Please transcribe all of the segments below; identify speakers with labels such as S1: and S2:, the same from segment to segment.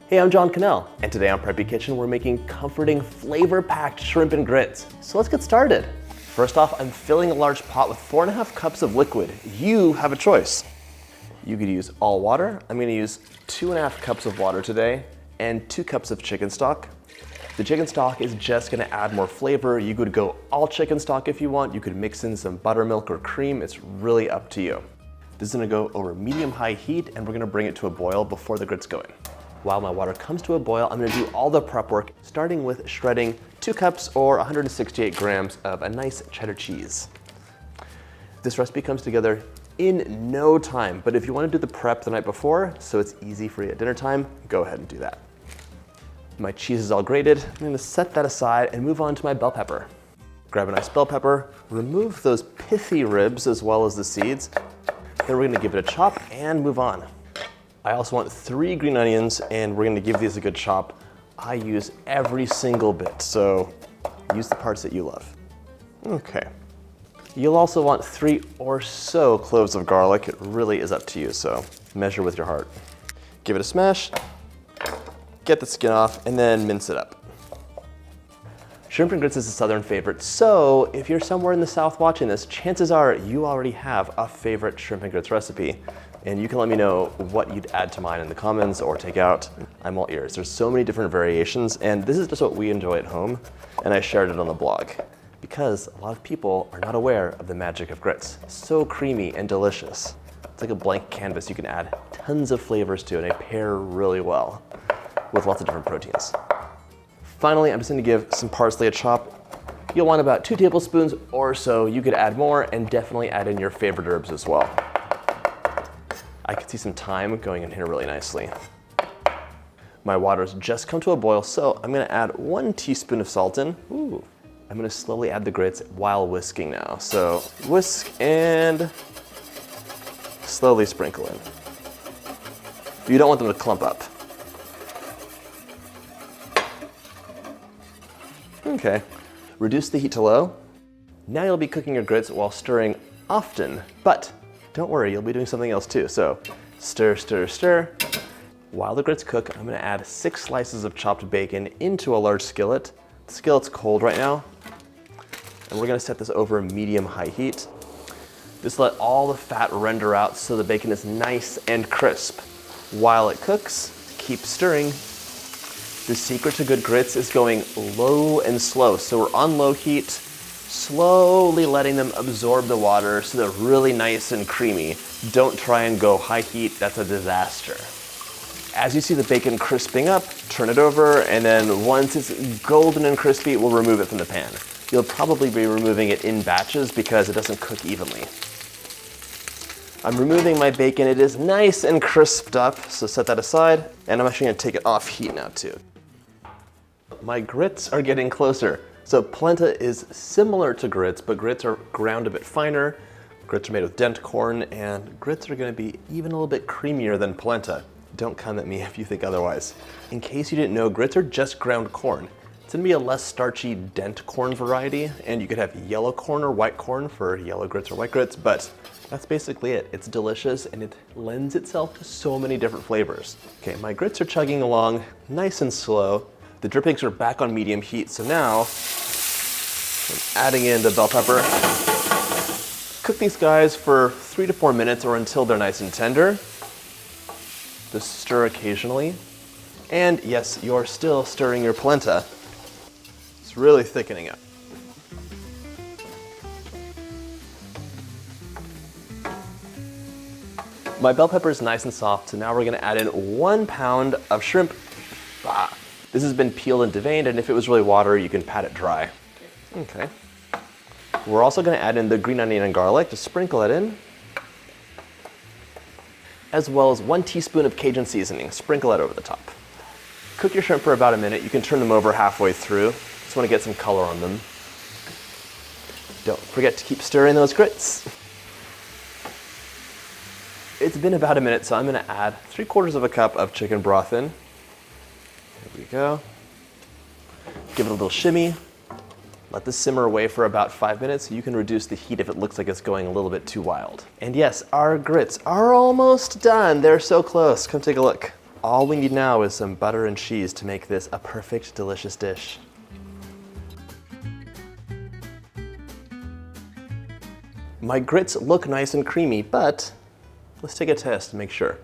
S1: Hey, I'm John Cannell, and today on Preppy Kitchen, we're making comforting, flavor-packed shrimp and grits. So let's get started. First off, I'm filling a large pot with 4.5 cups of liquid. You have a choice. You could use all water. I'm gonna use 2.5 cups of water today and 2 cups of chicken stock. The chicken stock is just gonna add more flavor. You could go all chicken stock if you want. You could mix in some buttermilk or cream. It's really up to you. This is gonna go over medium-high heat, and we're gonna bring it to a boil before the grits go in. While my water comes to a boil, I'm gonna do all the prep work, starting with shredding 2 cups or 168 grams of a nice cheddar cheese. This recipe comes together in no time, but if you wanna do the prep the night before, so it's easy for you at dinner time, go ahead and do that. My cheese is all grated. I'm gonna set that aside and move on to my bell pepper. Grab a nice bell pepper, remove those pithy ribs as well as the seeds. Then we're gonna give it a chop and move on. I also want 3 green onions, and we're gonna give these a good chop. I use every single bit, so use the parts that you love. Okay. You'll also want 3 or so cloves of garlic. It really is up to you, so measure with your heart. Give it a smash, get the skin off, and then mince it up. Shrimp and grits is a Southern favorite, so if you're somewhere in the South watching this, chances are you already have a favorite shrimp and grits recipe. And you can let me know what you'd add to mine in the comments or take out. I'm all ears. There's so many different variations, and this is just what we enjoy at home, and I shared it on the blog because a lot of people are not aware of the magic of grits. So creamy and delicious. It's like a blank canvas. You can add tons of flavors to, and they pair really well with lots of different proteins. Finally, I'm just gonna give some parsley a chop. You'll want about 2 tablespoons or so. You could add more, and definitely add in your favorite herbs as well. I can see some thyme going in here really nicely. My water's just come to a boil, so I'm gonna add 1 teaspoon of salt in. Ooh. I'm gonna slowly add the grits while whisking now. So whisk and slowly sprinkle in. You don't want them to clump up. Okay, reduce the heat to low. Now you'll be cooking your grits while stirring often, but don't worry, you'll be doing something else too. So stir, stir, stir. While the grits cook, I'm gonna add 6 slices of chopped bacon into a large skillet. The skillet's cold right now, and we're gonna set this over medium-high heat. Just let all the fat render out so the bacon is nice and crisp. While it cooks, keep stirring. The secret to good grits is going low and slow. So we're on low heat, slowly letting them absorb the water so they're really nice and creamy. Don't try and go high heat, that's a disaster. As you see the bacon crisping up, turn it over, and then once it's golden and crispy, we'll remove it from the pan. You'll probably be removing it in batches because it doesn't cook evenly. I'm removing my bacon. It is nice and crisped up, so set that aside, and I'm actually gonna take it off heat now too. My grits are getting closer. So polenta is similar to grits, but grits are ground a bit finer. Grits are made with dent corn, and grits are gonna be even a little bit creamier than polenta. Don't come at me if you think otherwise. In case you didn't know, grits are just ground corn. It's gonna be a less starchy dent corn variety, and you could have yellow corn or white corn for yellow grits or white grits, but that's basically it. It's delicious, and it lends itself to so many different flavors. Okay, my grits are chugging along nice and slow. The drippings are back on medium heat, so now I'm adding in the bell pepper. Cook these guys for 3 to 4 minutes or until they're nice and tender. Just stir occasionally. And yes, you're still stirring your polenta. It's really thickening up. My bell pepper is nice and soft, so now we're gonna add in 1 pound of shrimp. This has been peeled and deveined, and if it was really watery, you can pat it dry. Okay. We're also gonna add in the green onion and garlic, just sprinkle it in. As well as 1 teaspoon of Cajun seasoning, sprinkle that over the top. Cook your shrimp for about a minute. You can turn them over halfway through. Just wanna get some color on them. Don't forget to keep stirring those grits. It's been about a minute, so I'm gonna add 3/4 cup of chicken broth in. There we go. Give it a little shimmy. Let this simmer away for about 5 minutes. You can reduce the heat if it looks like it's going a little bit too wild. And yes, our grits are almost done. They're so close. Come take a look. All we need now is some butter and cheese to make this a perfect, delicious dish. My grits look nice and creamy, but let's take a test to make sure.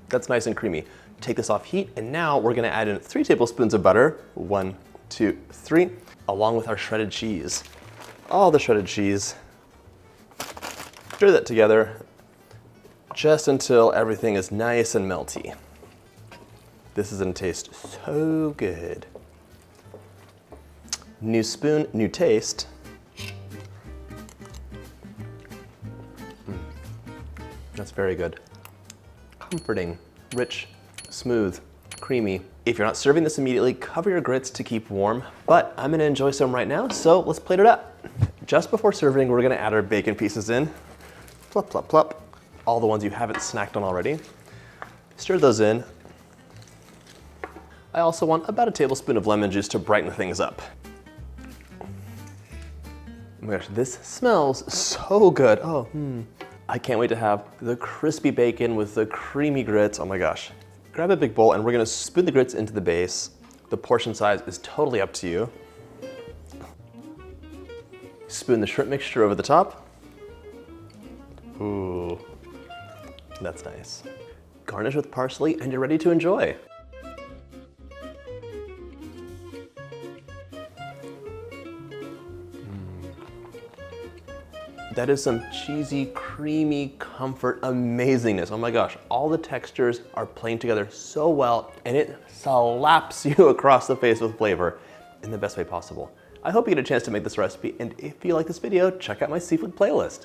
S1: That's nice and creamy. Take this off heat, and now we're gonna add in 3 tablespoons of butter. 1, 2, 3, along with our shredded cheese. All the shredded cheese. Stir that together just until everything is nice and melty. This is gonna taste so good. New spoon, new taste. That's very good. Comforting, rich, smooth, creamy. If you're not serving this immediately, cover your grits to keep warm, but I'm gonna enjoy some right now, so let's plate it up. Just before serving, we're gonna add our bacon pieces in. Plop, plop, plop. All the ones you haven't snacked on already. Stir those in. I also want about a tablespoon of lemon juice to brighten things up. Oh my gosh, this smells so good. Oh, I can't wait to have the crispy bacon with the creamy grits. Oh my gosh. Grab a big bowl and we're gonna spoon the grits into the base. The portion size is totally up to you. Spoon the shrimp mixture over the top. Ooh, that's nice. Garnish with parsley and you're ready to enjoy. That is some cheesy, creamy comfort amazingness. Oh my gosh, all the textures are playing together so well and it slaps you across the face with flavor in the best way possible. I hope you get a chance to make this recipe, and if you like this video, check out my seafood playlist.